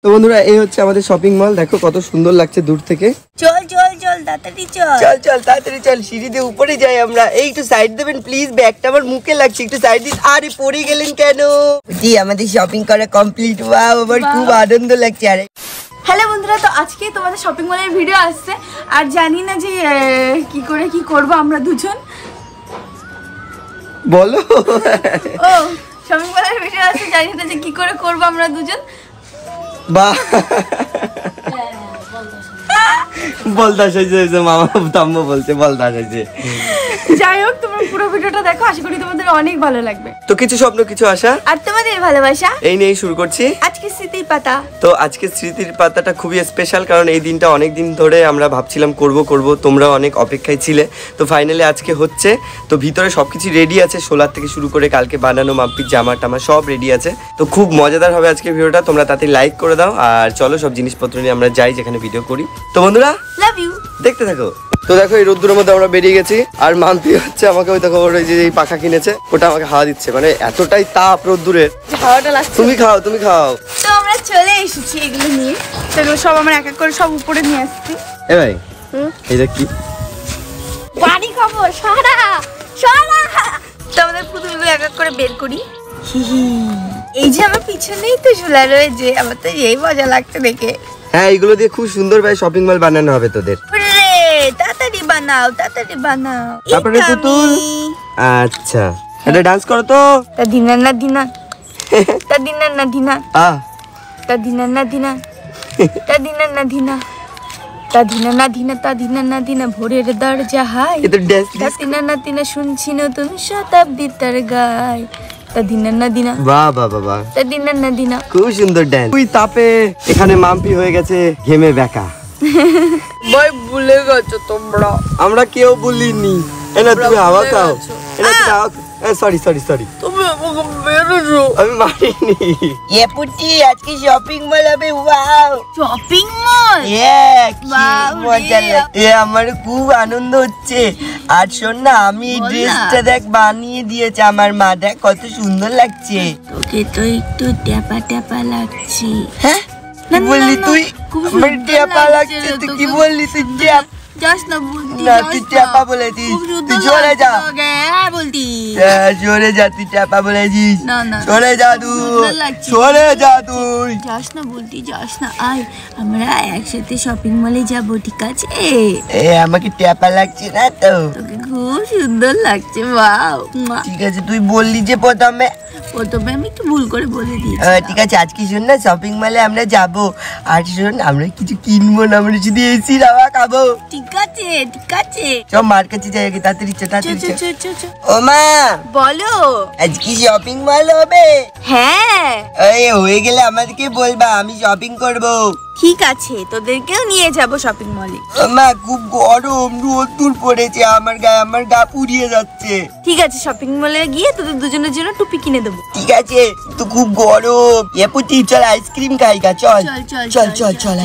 তো বন্ধুরা এই হচ্ছে আমাদের শপিং মল, দেখো কত সুন্দর লাগছে দূর থেকে। চল চল চল তাড়াতাড়ি চল চল চল তাড়াতাড়ি চল, সিঁড়ি দিয়ে উপরে যাই আমরা। এই একটু সাইড দেবেন প্লিজ, ব্যাগটা আমার মুখে লাগছে, একটু সাইড দিন। আরে পড়ে গেলেন কেন? জি আমাদের শপিং করা কমপ্লিট। ওয়াও আমার খুব আনন্দ লাগছে। আরে হ্যালো বন্ধুরা, তো আজকে তোমাদের শপিং মলের ভিডিও আসছে। আর জানি না যে কি করব আমরা দুজন। বলো। ও শপিং মলের ভিডিও আসছে, জানি না যে কি করে করব আমরা দুজন। বাহ বলতা সাইজে মামা তাম্মা বলছে বলতা সাইজে। যাই হোক তোমরা পুরো ভিডিওটা দেখো, আশা করি তোমাদের অনেক ভালো লাগবে। তো কিছু স্বপ্ন কিছু আশা আর তোমাদের ভালোবাসা এই নিয়েই শুরু করছি আজকে স্মৃতির পাতা। তো আজকে স্মৃতির পাতাটা খুবই স্পেশাল, কারণ এই দিনটা অনেক দিন ধরে আমরা ভাবছিলাম করব, তোমরা অনেক অপেক্ষায় ছিলে। তো ফাইনালি আজকে হচ্ছে। তো ভিতরে সবকিছু রেডি আছে, সোলার থেকে শুরু করে কালকে বানানো মাম্পির জামা টামা সব রেডি আছে। তো খুব মজাদার হবে আজকে ভিডিওটা, তোমরা তাতে লাইক করে দাও। আর চলো সব জিনিসপত্র নিয়ে আমরা যাই যেখানে ভিডিও করি। তো বন্ধুরা লাভ ইউ, দেখতে থাকো। তো দেখো এই রোদ্দুরের মধ্যে আমরা বেরিয়ে গেছি, আর মাম্পি হচ্ছে আমাকে ওই দেখো ওই যে পাখা কিনেছে ওটা আমাকে হাওয়া দিচ্ছে, মানে এতটাই তাপ রোদ্দুরের। হাওয়াটা লাগছে। তুমি খাও তুমি খাও। তো আমরা চলে এসেছি এগুলো নিয়ে, সেগুলো সব আমরা এক এক করে সব উপরে নিয়ে আসছি। এ ভাই এটা কি বাড়ি খাবো সারা সারা। তো আমাদের পুতুলগুলো এক এক করে বের করি। এই যে আমার পিছনেই তো ঝুলা রয়েছে, আমার তো এই মজা লাগছে দেখে। হ্যাঁ এইগুলো দিয়ে খুব সুন্দর ভাই শপিং মল বানানো হবে তোদের। তাড়াতাড়ি বানাও তাড়াতাড়ি বানাও। তারপরে পুতুল আচ্ছা এটা ডান্স করো তো। তা দিনা না দিনা তা দিনা না দিনা তা দিনা না দিনা তা দিনা না দিনা তা দিনা না দিনা তা দিনা না দিনা ভোরের দরজা হাই। এটা ডান্স তা দিনা না দিনা শুনছি নতুন শতাব্দীর তার গায়। তা দিনা না দিনা বাহ বাহ বাহ তা দিনা না দিনা। খুব সুন্দর ডান্স। তুই তাপে এখানে মাম্পি হয়ে গেছে ঘেমে বেকা। ভাই ভুলে গেছো তোমরা? আমরা কেউ বলিনি। এনা তুমি হাওয়া খাও। এনা সরি সরি সরি তুমি আমাকে মেরেছো। আমি মারিনি। এ পুটি আজকে শপিং মল হবে। ওয়াও শপিং মল মজা লাগছে, আমার খুব আনন্দ হচ্ছে। আর শোন না আমি এই ড্রেসটা দেখ বানিয়ে দিয়েছে আমার মা, দেখ কত সুন্দর লাগছে। তোকে তো একটু ট্যাপা ট্যাপা লাগছে। হ্যাঁ কি বললি তুই? আমার ট্যাপা লাগছে। তুই কি বললি? তুই ট্যাপ যাস না বলতি না, তুই ট্যাপা বলেছিস। তুই চলে যা। হ্যাঁ বলতি চলে যা, তুই ট্যাপা বলেছিস। না না চলে যা তুই, চলে যা তুই। যাস না বলতি যাস না। আয় আমরা একসাথে শপিং মলে যাবো, ঠিক আছে? আমাকে ট্যাপা লাগছে না তো? তোকে খুব সুন্দর লাগছে। ওয়াও ঠিক আছে তুই বললি যে প্রথমে আমি একটু ভুল করে বলে দিয়েছি। ঠিক আছে আজকে শোন না শপিং মলে আমরা যাবো। আর শোন আমরা কিছু কিনবো না, আমরা শুধু এসি রাওয়া খাবো। ঠিক আছে ঠিক আছে চল মার কাছে যাই আগে, তাড়াতাড়ি তাড়াতাড়ি। ও মা বলো আজকে শপিং মল হবে? হ্যাঁ হয়ে গেলে আমাদেরকে বলবা, আমি শপিং করবো। ঠিক আছে তোদেরকেও নিয়ে যাব শপিং মলে। মা খুব গরম, রোদ্দুর পড়েছে, আমার গা পুড়িয়ে যাচ্ছে। ঠিক আছে শপিং মলে গিয়ে তোদের দুজনের জন্য টুপি কিনে দেবো। ঠিক আছে তো খুব গরম। পুটি চল আইসক্রিম খাই গা, চল চল চল চল।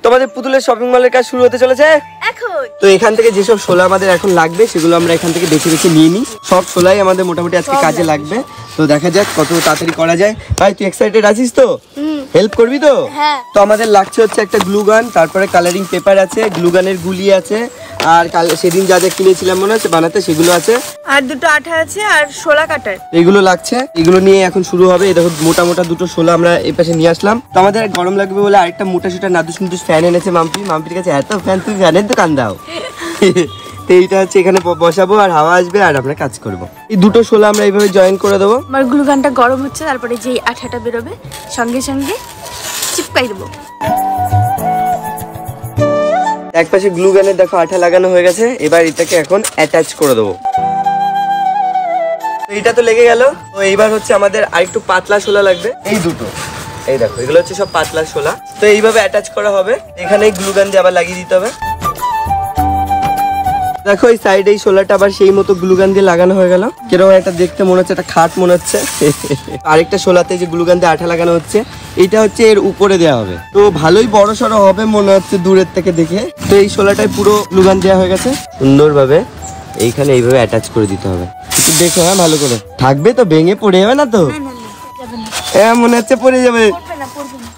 তোমাদের পুতুলের শপিং মলের কাজ শুরু হতে চলেছে এখন। তো এখান থেকে যেসব শোলা আমাদের এখন লাগবে সেগুলো আমরা এখান থেকে বেছে বেছে নিয়ে নিই। সব শোলাই আমাদের মোটামুটি আজকে কাজে লাগবে। তো দেখা যাক কত তাড়াতাড়ি করা যায়। ভাই তুই এক্সাইটেড আছিস তো? হেল্প করবি তো? তো আমাদের লাগছে হচ্ছে একটা গ্লু গান, তারপরে কালারিং পেপার আছে, গ্লু গানের গুলি আছে, আর সেদিন যা যা কিনেছিলাম মনে হচ্ছে বানাতে সেগুলো আছে, আর দুটো আঠা আছে, আর শোলা কাটার এগুলো লাগছে। এগুলো নিয়ে এখন শুরু হবে। এই দেখো মোটা মোটা দুটো শোলা আমরা এই পাশে নিয়ে আসলাম। তো আমাদের গরম লাগবে বলে আরেকটা মোটা সোটা নাদুস নুদুস ফ্যান এনেছে মাম্পির কাছে। এত ফ্যান, তুমি ফ্যানের দোকান দাও। তো এইটা হচ্ছে এখানে বসাবো আর হাওয়া আসবে আর আমরা কাজ করব। এই দুটো শোলা আমরা এইভাবে জয়েন করে দেবো। আমার গ্লু গানটা গরম হচ্ছে, তারপরে যেই আঠাটা বেরোবে সঙ্গে সঙ্গে চিপকাই দেবো। এক পাশে গ্লু গানের দেখো আঠা লাগানো হয়ে গেছে, এবার এটাকে এখন অ্যাটাচ করে দেবো। এইটা তো লেগে গেল। তো এইবার হচ্ছে আমাদের আরেকটু পাতলা শোলা লাগবে। এই দুটো এই দেখো এগুলো হচ্ছে সব পাতলা শোলা। তো এইভাবে অ্যাটাচ করা হবে, এখানে গ্লু গান দিয়ে আবার লাগিয়ে দিতে হবে। দেখো এই সাইডে এই শোলাটা আবার সেই মতো গ্লু গান দিয়ে লাগানো হয়ে গেল। কিরকম একটা দেখতে মনে হচ্ছে, একটা খাট মনে হচ্ছে। আরেকটা শোলাতে যে গ্লু গান দিয়ে আঠা লাগানো হচ্ছে, এটা হচ্ছে এর উপরে দেওয়া হবে। তো ভালোই বড় সড়ো হবে মনে হচ্ছে দূরের থেকে দেখে। তো এই শোলাটায় পুরো গ্লু গান দেওয়া হয়ে গেছে সুন্দরভাবে। এইখানে এইভাবে অ্যাটাচ করে দিতে হবে। একটু দেখো হ্যাঁ ভালো করে, থাকবে তো, ভেঙে পড়ে যাবে না তো? হ্যাঁ মনে হচ্ছে পড়ে যাবে।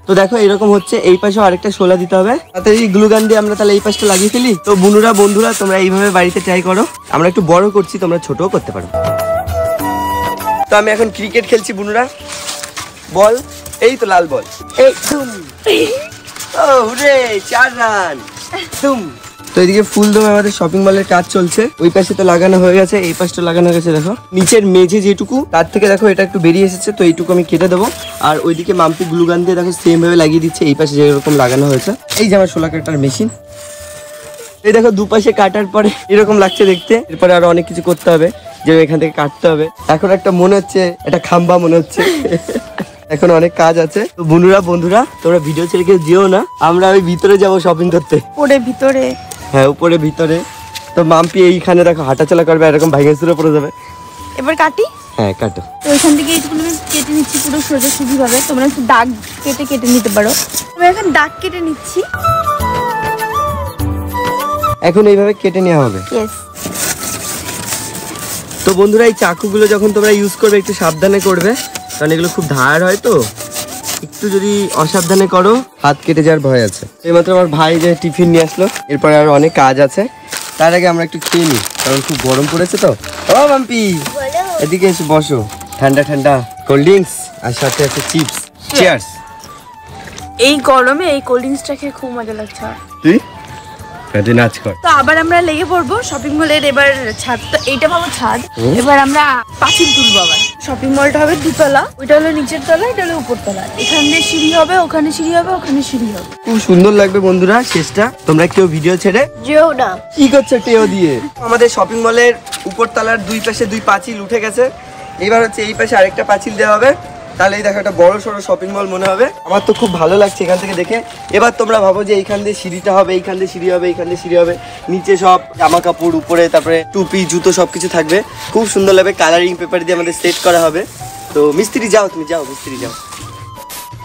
তো দেখো এরকম হচ্ছে, এই পাশেও আরেকটা শোলা দিতে হবে। তাড়াতাড়ি গ্লু গান দিয়ে আমরা তাহলে এই পাশটা লাগিয়ে ফেলি। তো বুনুরা বন্ধুরা তোমরা এইভাবে বাড়িতে ট্রাই করো। আমরা একটু বড় করছি, তোমরা ছোটও করতে পারো। তো আমি এখন ক্রিকেট খেলছি বুনুরা। বল এই তো লাল বল, এই তুম ও রে 4 রান তুম। তো এদিকে ফুলদমে আমাদের শপিং মলের কাজ চলছে। ওই পাশে তো লাগানো হয়ে গেছে, এই পাশটা লাগানো হয়ে গেছে। দেখো নিচের মেঝে যেটুকু তার থেকে দেখো এটা একটু বেরিয়ে এসেছে, তো এইটুকু আমি কেটে দেবো। আর ওইদিকে মাম্পি গ্লু গান দিয়ে দেখো সেম ভাবে লাগিয়ে দিচ্ছে এই পাশে যেরকম লাগানো হয়েছে। এই যে আমার শোলা কাটার মেশিন। এই দেখো দুপাশে কাটার পরে এরকম লাগছে দেখতে। এরপরে আরো অনেক কিছু করতে হবে, যে এখান থেকে কাটতে হবে। এখন একটা মনে হচ্ছে এটা খাম্বা মনে হচ্ছে। এখন অনেক কাজ আছে। তো বন্ধুরা তোমরা ভিডিও ছেড়ে কেউ যেও না, আমরা ওই ভিতরে যাবো শপিং করতে। ওরে ভিতরে, হ্যাঁ উপরে ভিতরে। তো মাম্পি এইখানে দেখো হাঁটাচলা করবে, এরকম ভাঙে চুরে পড়ে যাবে। এবার কাটি। হ্যাঁ কাটো। তো ওইখান থেকে এইটুকু আমি কেটে নিচ্ছি পুরো সোজাসুজি ভাবে। তোমরা একটু দাগ কেটে নিতে পারো। আমি এখন দাগ কেটে নিচ্ছি। এখন এইভাবে কেটে নেওয়া হবে। ইয়েস। তো বন্ধুরা এই চাকুগুলো যখন তোমরা ইউজ করবে একটু সাবধানে করবে, কারণ এগুলো খুব ধার হয়। তো একটু যদি অসাবধানে করো হাত কেটে যাওয়ার ভয় আছে। এইমাত্র আমার ভাই যে টিফিন নিয়ে আসলো, এরপরে আরো অনেক কাজ আছে। তার আগে আমরা একটু খেয়ে নিই, কারণ খুব গরম পড়েছে। তো ও মাম্পি এদিকে এসে বসো, ঠান্ডা ঠান্ডা কোল্ড ড্রিঙ্কস আর সাথে একটা চিপস। চিয়ার্স। এই গরমে এই কোল্ড ড্রিঙ্কসটা খেয়ে খুব মজা লাগছে। তুই নাচ কর। তো আবার আমরা লেগে পড়বো শপিং মলের। এবার ছাদ, তো এইটা ভাবো ছাদ। এবার আমরা পাঁচিল তুলবো। আবার শপিং মলটা হবে দুতলা, ওইটা হলো নিচের তলা, এটা হলো উপর তলা। এখান দিয়ে সিঁড়ি হবে, ওখানে সিঁড়ি হবে, ওখানে সিঁড়ি হবে। খুব সুন্দর লাগবে বন্ধুরা শেষটা। তোমরা কেউ ভিডিও ছেড়ে যেও না। কি করছো টেও দিয়ে? আমাদের শপিং মলের উপর তলার দুই পাশে দুই পাঁচিল উঠে গেছে। এবার হচ্ছে এই পাশে আরেকটা পাঁচিল দেওয়া হবে, তাহলে এই দেখো একটা বড় সড়ো শপিং মল মনে হবে। আমার তো খুব ভালো লাগছে এখান থেকে দেখে। এবার তোমরা ভাবো যে এইখান দিয়ে সিঁড়িটা হবে, এইখান দিয়ে সিঁড়ি হবে, এইখান দিয়ে সিঁড়ি হবে, নিচে সব জামা কাপড়, উপরে তারপরে টুপি জুতো সবকিছু থাকবে। খুব সুন্দর লাগবে। কালারিং পেপার দিয়ে আমাদের সেট করা হবে। তো মিস্ত্রি যাও, তুমি যাও, মিস্ত্রি যাও।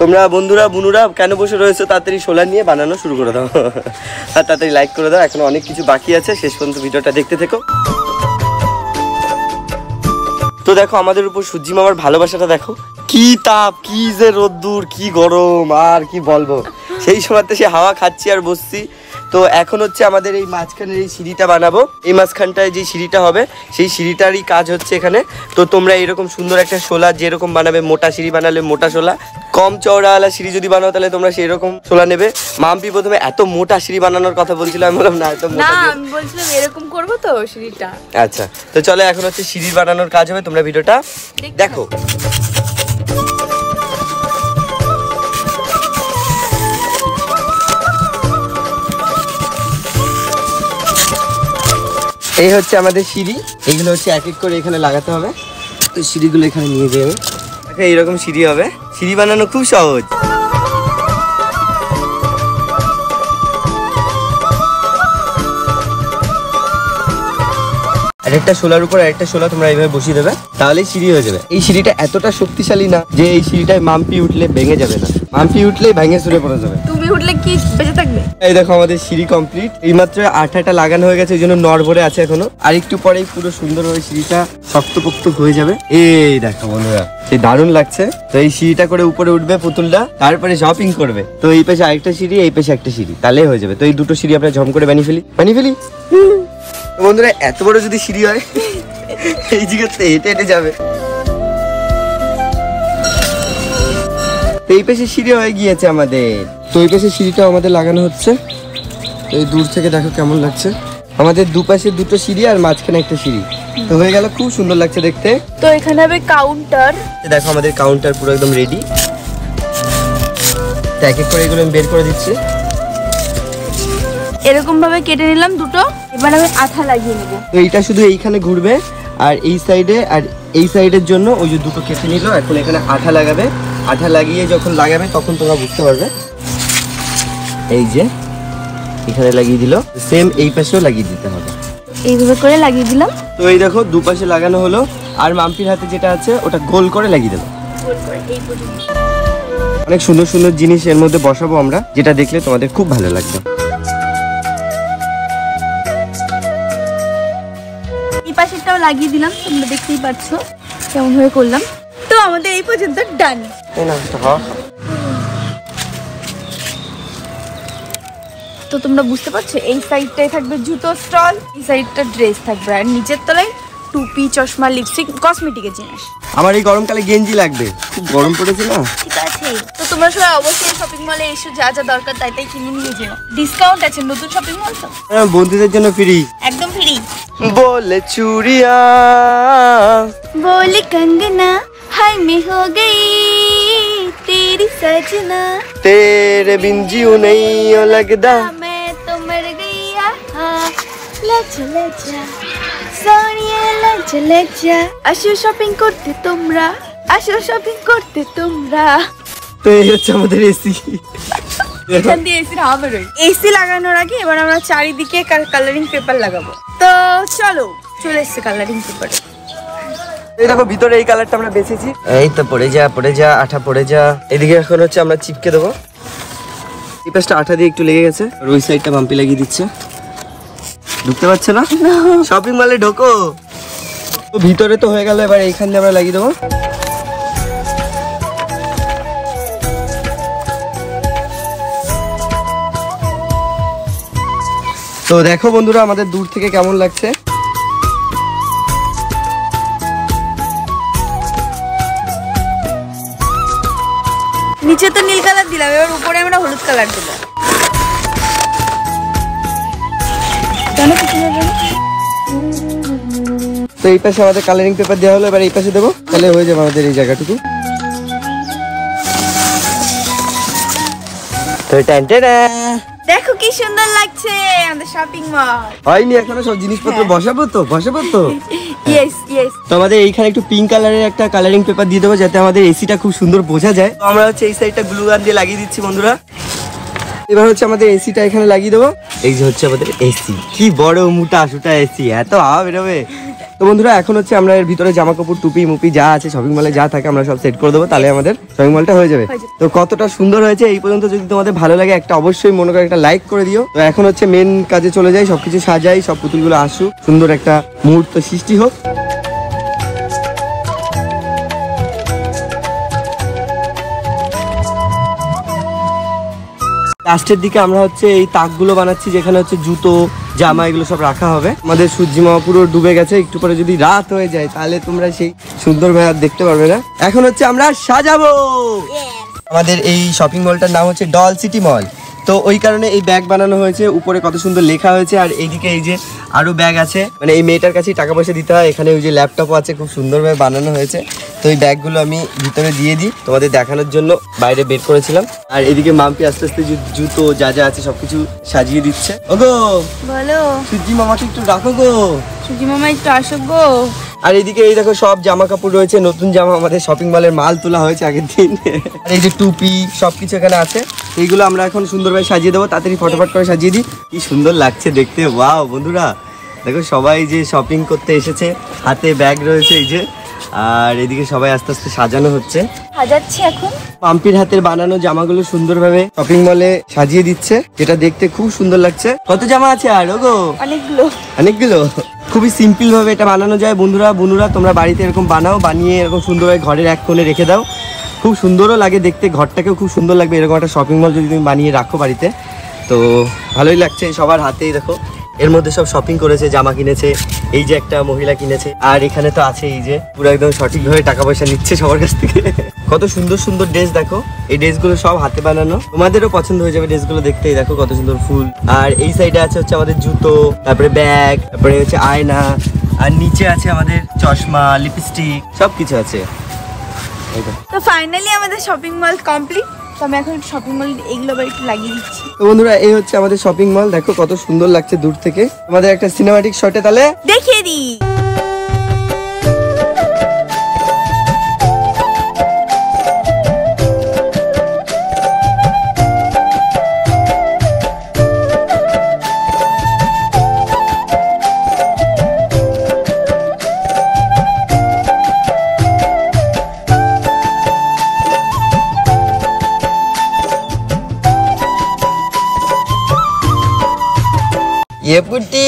তোমরা বন্ধুরা বুনুরা কেন বসে রয়েছো? তাড়াতাড়ি সোলার নিয়ে বানানো শুরু করে দাও। আর তাড়াতাড়ি লাইক করে দাও, এখনো অনেক কিছু বাকি আছে। শেষ পর্যন্ত ভিডিওটা দেখতে থেকো। তো দেখো আমাদের উপর সূর্যি মামার ভালোবাসাটা দেখো, কি তাপ, কি যে রোদ্দুর, কি গরম, আর কি বলবো। সেই সময়তে সে হাওয়া খাচ্ছি আর বসছি। তো এখন হচ্ছে আমাদের এই মাঝখানের এই সিঁড়িটা বানাবো। এই মাঝখানটায় যে সিঁড়িটা হবে সেই সিঁড়িটারই কাজ হচ্ছে এখানে। তো তোমরা এরকম সুন্দর একটা শোলা যেরকম বানাবে, মোটা সিঁড়ি বানালে মোটা শোলা, কম চওড়াওয়ালা সিঁড়ি যদি বানাও তাহলে তোমরা সেই রকম শোলা নেবে। মাম্পি প্রথমে এত মোটা সিঁড়ি বানানোর কথা বলছিল, আমি বললাম না এত মোটা, আমি বলছিলাম এরকম করবো তো সিঁড়িটা। আচ্ছা তো চলো এখন হচ্ছে সিঁড়ি বানানোর কাজ হবে, তোমরা ভিডিওটা দেখো। এই হচ্ছে আমাদের সিঁড়ি, এইগুলো হচ্ছে এক এক করে এখানে লাগাতে হবে। তো সিঁড়িগুলো এখানে নিয়ে যাবে। এইরকম সিঁড়ি হবে। সিঁড়ি বানানো খুব সহজ। আরেকটা শোলার উপর আরেকটা শোলা তোমরা এইভাবে বসিয়ে দেবে, তাহলেই সিঁড়ি হয়ে যাবে। এই সিঁড়িটা এতটা শক্তিশালী না যে এই সিঁড়িটায় মাম্পি উঠলে ভেঙে যাবে না, মাম্পি উঠলেই ভেঙে চুরে পড়ে যাবে। তুমি উঠলে কি বেঁচে থাকবে? এই দেখো আমাদের সিঁড়ি কমপ্লিট। এইমাত্র আঠাটা লাগানো হয়ে গেছে, ওই জন্য নড়বড়ে আছে এখনো। আর একটু পরেই পুরো সুন্দরভাবে সিঁড়িটা শক্তপোক্ত হয়ে যাবে। এই দেখো বন্ধুরা সেই দারুণ লাগছে। তো এই সিঁড়িটা করে উপরে উঠবে পুতুলটা, তারপরে শপিং করবে। তো এই পাশে আরেকটা সিঁড়ি, এই পাশে একটা সিঁড়ি, তাহলেই হয়ে যাবে। তো এই দুটো সিঁড়ি আমরা ঝম করে বানিয়ে ফেলি। তো বন্ধুরা এত বড় যদি সিঁড়ি হয় এই জায়গাতে হেঁটে হেঁটে যাবে। এই পাশে সিঁড়ি হয়ে গিয়েছে আমাদের। তো এই পাশে সিঁড়িটা আমাদের লাগানো হচ্ছে। এই দূর থেকে দেখো কেমন লাগছে। আমাদের দুপাশে দুটো সিঁড়ি আর মাঝখানে একটা সিঁড়ি, তো হয়ে গেল। খুব সুন্দর লাগছে দেখতে। তো এখানে হবে কাউন্টার। দেখো আমাদের কাউন্টার পুরো একদম রেডি। এক এক করে এগুলো আমি বের করে দিচ্ছি। এরকম ভাবে কেটে নিলাম দুটো। এবার আমি আঠা লাগিয়ে নেব। তো এইটা শুধু এইখানে ঘুরবে, আর এই সাইডে আর এই সাইডের জন্য ওই যে দুটো কেটে নিল। এখন এখানে আঠা লাগাবে। আঠা লাগিয়ে যখন লাগাবে তখন তোমরা বুঝতে পারবে। এই যে এখানে লাগিয়ে দিল, সেম এই পাশেও লাগিয়ে দিতে হবে। এইভাবে করে লাগিয়ে দিলাম। তো এই দেখো দুপাশে লাগানো হলো। আর মাম্পির হাতে যেটা আছে ওটা গোল করে লাগিয়ে দেবো। অনেক সুন্দর সুন্দর জিনিস এর মধ্যে বসাবো আমরা, যেটা দেখলে তোমাদের খুব ভালো লাগবে। এই পাশেরটাও লাগিয়ে দিলাম, তোমরা দেখতেই পাচ্ছ কেমন হয়ে করলাম। তো আমাদের এই পর্যন্ত ডান। তো তোমরা বুঝতে পারছো, এই সাইডটাই থাকবে জুতো স্টল, এই সাইডটা ড্রেস থাকবে, আর নিচের তলায় টুপি, চশমা, লিপস্টিক, কসমেটিকের জিনিস। আমার এই গরমকালে গেঞ্জি লাগবে, খুব গরম পড়েছে না। ঠিক আছে, তো তোমরা সবাই অবশ্যই শপিং মলে এসে যা যা দরকার তাই তাই কিনে নিয়ে যেও। ডিসকাউন্ট আছে, নতুন শপিং মল তো, বন্ধুদের জন্য ফ্রি, একদম ফ্রি। বলে চুড়িয়া बोले कंगना हाय मैं हो गई तेरी सजना, तेरे बिन जीऊ नहीं ओ लगदा, मैं तो मर गई लजा लजा सोनिया लजा लजा। আসো শপিং করতে তোমরা, আসো শপিং করতে তোমরা। তো এই হচ্ছে আমাদের এসি। এখান দিয়ে এসির হাওয়া বেরোয়। এসি লাগানোর আগে এবার আমরা চারিদিকে কালারিং পেপার লাগাবো। তো চলো, চলে এসছে কালারিং পেপার। এই দেখো ভিতরে এই কালারটা আমরা বেছেছি। এই তো পড়ে যা আঠা পড়ে যা। এদিকে এখন হচ্ছে আমরা চিপকে দেবো। এই পাশটা আঠা দিয়ে একটু লেগে গেছে, আর ওই সাইডটা বাম্পি লাগিয়ে দিচ্ছে। ঢুকতে পারছে না, শপিং মলে ঢোকো। তো ভিতরে তো হয়ে গেল, এবার এইখান দিয়ে আমরা লাগিয়ে দেবো। তো দেখো বন্ধুরা আমাদের দূর থেকে কেমন লাগছে। নিচে তো নীল কালার দিলাম, এবার উপরে আমরা হলুদ কালার দেবো। তো এই পাশে আমাদের কালারিং পেপার দেওয়া হলো, এবার এই পাশে দেবো, তাহলে হয়ে যাবে আমাদের এই জায়গাটুকু। তো দেখো কি সুন্দর লাগছে আমাদের শপিং মল। হয়নি এখনো, সব জিনিসপত্র বসাবো তো। Yes yes. তো আমাদের এইখানে একটু পিঙ্ক কালারের একটা কালারিং পেপার দিয়ে দেবো, যাতে আমাদের এসিটা খুব সুন্দর বোঝা যায়। তো আমরা হচ্ছে এই সাইডটা গ্লু গান দিয়ে লাগিয়ে দিচ্ছি বন্ধুরা। এবার হচ্ছে আমাদের এসিটা এখানে লাগিয়ে দেবো। এই যে হচ্ছে আমাদের এসি, কি বড় মোটা সুটা এসি, এত হাওয়া বেরোবে। তো বন্ধুরা এখন হচ্ছে আমরা এর ভিতরে জামা কাপড়, টুপি মুপি যা আছে শপিং মলে যা থাকে আমরা সব সেট করে দেবো, তাহলে আমাদের শপিং মলটা হয়ে যাবে। তো কতটা সুন্দর হয়েছে এই পর্যন্ত যদি তোমাদের ভালো লাগে একটা অবশ্যই মনে করে একটা লাইক করে দিও। তো এখন হচ্ছে মেন কাজে চলে যাই, সবকিছু সাজাই, সব পুতুলগুলো আসুক, সুন্দর একটা মুহূর্ত সৃষ্টি হোক। লাস্টের দিকে আমরা হচ্ছে এই তাকগুলো বানাচ্ছি, যেখানে হচ্ছে জুতো, জামা এগুলো সব রাখা হবে। আমাদের সূর্যি মামা পুরো ডুবে গেছে, একটু পরে যদি রাত হয়ে যায় তাহলে তোমরা সেই সুন্দর ভাবে আর দেখতে পারবে না। এখন হচ্ছে আমরা সাজাবো। আমাদের এই শপিং মলটার নাম হচ্ছে ডল সিটি মল। তো ওই কারণে এই ব্যাগ বানানো হয়েছে, উপরে কত সুন্দর লেখা হয়েছে। আর এইদিকে এই যে আরো ব্যাগ আছে, মানে এই মেয়েটার কাছেই টাকা পয়সা দিতে হয়। এখানে ওই যে ল্যাপটপও আছে, খুব সুন্দরভাবে বানানো হয়েছে। তো এই ব্যাগগুলো আমি ভিতরে দিয়ে দিই তোমাদের দেখানোর জন্য, বাইরে বের করেছিলাম। আর এদিকে মাম্পি আস্তে আস্তে জুতো যা যা আছে সবকিছু সাজিয়ে দিচ্ছে। ওগো বলো, সূর্যি মামাকে একটু রাখো গো, সূর্যি মামা একটু আসো গো। আর এইদিকে এই দেখো সব জামা কাপড় রয়েছে, নতুন জামা, আমাদের শপিং মলের মাল তোলা হয়েছে আগের দিন। আর এই যে টুপি সবকিছু এখানে আছে, এইগুলো আমরা এখন সুন্দরভাবে সাজিয়ে দেবো। তাড়াতাড়ি ফটোফট করে সাজিয়ে দিই। কি সুন্দর লাগছে দেখতে, ওয়াও বন্ধুরা দেখো সবাই যে শপিং করতে এসেছে, হাতে ব্যাগ রয়েছে এই যে। আর এদিকে সবাই আস্তে আস্তে সাজানো হচ্ছে, সাজাচ্ছি এখন। পাম্পির হাতের বানানো জামাগুলো সুন্দরভাবে শপিং মলে সাজিয়ে দিচ্ছে, যেটা দেখতে খুব সুন্দর লাগছে। কত জামা আছে আর ওগো? অনেকগুলো। খুবই সিম্পল ভাবে এটা বানানো যায় বন্ধুরা তোমরা বাড়িতে এরকম বানাও, বানিয়ে এরকম সুন্দরভাবে ঘরের এক কোণে রেখে দাও, খুব সুন্দরও লাগে দেখতে, ঘরটাকেও খুব সুন্দর লাগবে এরকম একটা শপিং মল যদি তুমি বানিয়ে রাখো বাড়িতে। তো ভালোই লাগছে, সবার হাতেই দেখো এর মধ্যে সব শপিং করেছে, জামা কিনেছে, এই যে একটা মহিলা কিনেছে, আর এখানে তো আছে এই যে পুরো একদম সঠিকভাবে টাকা পয়সা নিচ্ছে সবার কাছ থেকে। কত সুন্দর সুন্দর ড্রেস দেখো, এই ড্রেসগুলো সব হাতে বানানো, তোমাদেরও পছন্দ হয়ে যাবে ড্রেসগুলো দেখতেই। দেখো কত সুন্দর ফুল। আর এই সাইডে আছে হচ্ছে আমাদের জুতো, তারপরে ব্যাগ, তারপরে হচ্ছে আয়না, আর নিচে আছে আমাদের চশমা, লিপস্টিক, সবকিছু আছে। তো ফাইনালি আমাদের শপিং মল কমপ্লিট। তো আমি এখন শপিং মল এগুলো আবার একটু লাগিয়ে দিচ্ছি। তো বন্ধুরা এই হচ্ছে আমাদের শপিং মল, দেখো কত সুন্দর লাগছে দূর থেকে। আমাদের একটা সিনেমাটিক শটে তাহলে দেখিয়ে দিই। এপুটি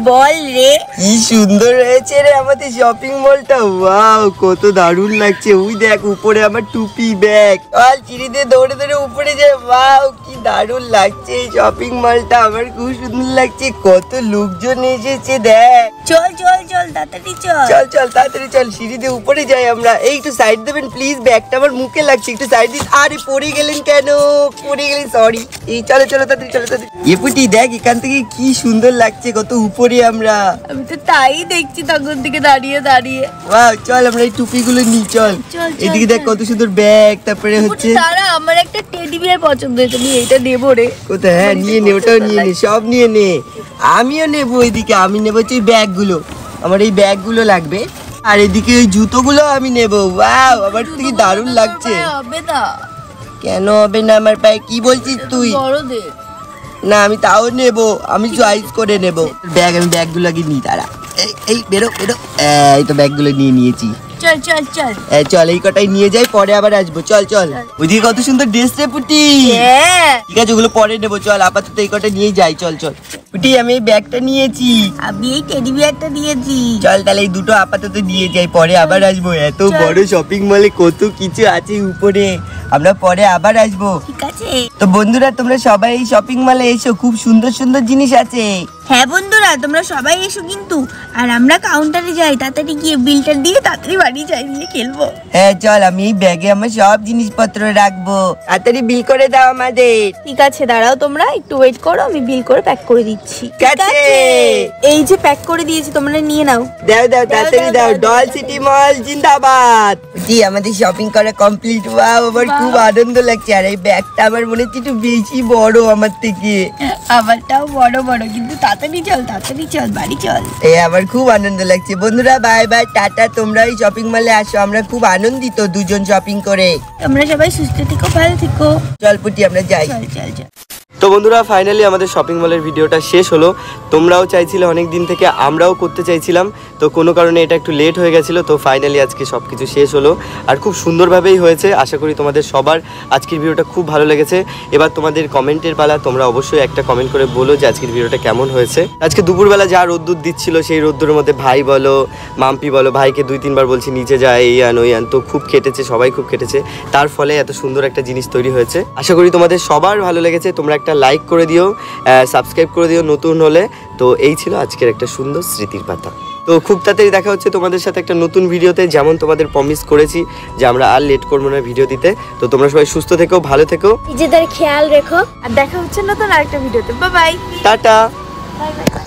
বল রে। কি সুন্দর হয়েছে রে আমাদের শপিং মলটা। ওয়াও কত দারুণ লাগছে। ওই দেখ উপরে আমার টুপি ব্যাগ আর চিড়িতে দৌড়ে দৌড়ে উপরে যায়। ওয়াও কি দারুণ লাগছে এই শপিং মলটা। আমার খুব সুন্দর লাগছে। কত লোকজন এসেছে দেখ। চল চল চল তাড়াতাড়ি চল। চল চল তাড়াতাড়ি চল সিঁড়িতে উপরে যাই আমরা। এই একটু সাইড দেবেন প্লিজ, ব্যাগটা আমার মুখে লাগছে, একটু সাইড দিন। আরে পড়ে গেলেন কেন? পড়ে গেলেন সরি। এই চলো চলো তাড়াতাড়ি চলো তাড়াতাড়ি। এপুটি দেখ এখান থেকে কি সুন্দর লাগছে, কত উপরে আমরা। আমি তো তাই দেখছি তখন থেকে দাঁড়িয়ে দাঁড়িয়ে। ওয়াও চল আমরা এই টুপিগুলো নিই চল। চল, এদিকে চল, দেখ চল। কত সুন্দর ব্যাগ, তারপরে হচ্ছে তারা আমার একটা টেডি বিয়ার পছন্দ হয়েছে, আমি এইটা দেবো রে। কোথায়? হ্যাঁ নিয়ে নে, ওটাও নিয়ে নে, সব নিয়ে নে। আমিও নেবো এদিকে, আমি নেবো হচ্ছে এই ব্যাগগুলো, আমার এই ব্যাগগুলো লাগবে। আর এদিকে ওই জুতোগুলো আমি নেবো। ওয়াও আমার থেকে দারুণ লাগছে। হবে না। কেন হবে না আমার পায়ে? কি বলছিস তুই? বড়দের। না আমি তাও নেবো, আমি চয়েস করে নেবো ব্যাগ। আমি ব্যাগগুলো আগে নিই তারা। এই বেরো বেরো। এই তো ব্যাগগুলো নিয়ে নিয়েছি। চল চল চল। চল এই কটাই নিয়ে যাই, পরে আবার আসবো। চল চল। ওইদিকে কত সুন্দর ড্রেস রে পুটি। হ্যাঁ ঠিক আছে ওগুলো পরে নেবো, চল আপাতত এই কটা নিয়ে যাই। চল চল পুটি আমি এই ব্যাগটা নিয়েছি। আমি এই টেডি বিয়ারটা দিয়েছি। চল তাহলে এই দুটো আপাতত দিয়ে যাই, পরে আবার আসবো। এত চল। বড় শপিং মলে কত কিছু আছে উপরে, আমরা পরে আবার আসবো। ঠিক আছে। তো বন্ধুরা তোমরা সবাই এই শপিং মলে এসো, খুব সুন্দর সুন্দর জিনিস আছে। হ্যাঁ বন্ধুরা তোমরা সবাই এসো কিন্তু। আর আমরা কাউন্টারে যাই, তাড়াতাড়ি গিয়ে বিলটা দিয়ে তাড়াতাড়ি বাড়ি যাই, নিয়ে খেলবো। হ্যাঁ চল আমি এই ব্যাগে আমার সব জিনিসপত্র রাখবো, তাড়াতাড়ি বিল করে দাও আমাদের। ঠিক আছে দাঁড়াও, তোমরা একটু ওয়েট করো, আমি বিল করে প্যাক করে দিচ্ছি। ঠিক আছে। এই যে প্যাক করে দিয়েছি, তোমরা নিয়ে নাও। দাও দাও তাড়াতাড়ি দাও, দাও। দাও, ডল দাও, সিটি মল জিন্দাবাদ। জি আমাদের শপিং করা কমপ্লিট। ওয়াও আমার খুব আনন্দ লাগছে। আর এই ব্যাগটা আমার মনে হচ্ছে একটু বেশি বড় আমার থেকে। আমারটাও বড় বড়, কিন্তু তাড়াতাড়ি চল তাড়াতাড়ি চল, বাড়ি চল। আমার খুব আনন্দ লাগছে। বন্ধুরা বাই বাই টাটা। তোমরা এই শপিং মলে আসো, আমরা খুব আনন্দিত দুজন শপিং করে। তোমরা সবাই সুস্থ থেকো, ভালো থেকো। চল পুটি আমরা যাই। চল চল চল। তো বন্ধুরা ফাইনালি আমাদের শপিং মলের ভিডিওটা শেষ হলো। তোমরাও চাইছিলে অনেক দিন থেকে, আমরাও করতে চাইছিলাম, তো কোনো কারণে এটা একটু লেট হয়ে গেছিলো। তো ফাইনালি আজকে সব কিছু শেষ হলো, আর খুব সুন্দরভাবেই হয়েছে। আশা করি তোমাদের সবার আজকের ভিডিওটা খুব ভালো লেগেছে। এবার তোমাদের কমেন্টের পালা। তোমরা অবশ্যই একটা কমেন্ট করে বলো যে আজকের ভিডিওটা কেমন হয়েছে। আজকে দুপুরবেলা যা রোদ্দুর দিচ্ছিল, সেই রোদ্দুরের মধ্যে ভাই বলো মাম্পি বলো, ভাইকে 2-3 বার বলছি নিচে যায়, এই আন ওই আন, তো খুব খেটেছে, সবাই খুব খেটেছে। তার ফলে এত সুন্দর একটা জিনিস তৈরি হয়েছে। আশা করি তোমাদের সবার ভালো লেগেছে। তোমরা একটা লাইক করে দিও, সাবস্ক্রাইব করে দিও নতুন হলে। তো এই ছিল আজকের একটা সুন্দর স্মৃতির পাতা। তো খুব তাড়াতাড়ি দেখা হচ্ছে তোমাদের সাথে একটা নতুন ভিডিওতে, যেমন তোমাদের প্রমিস করেছি যে আমরা আর লেট করবো না ভিডিও দিতে। তো তোমরা সবাই সুস্থ থেকো, ভালো থেকো, নিজেদের খেয়াল রেখো, আর দেখা হচ্ছে নতুন আরেকটা ভিডিওতে। Bye bye. Tata. Bye bye.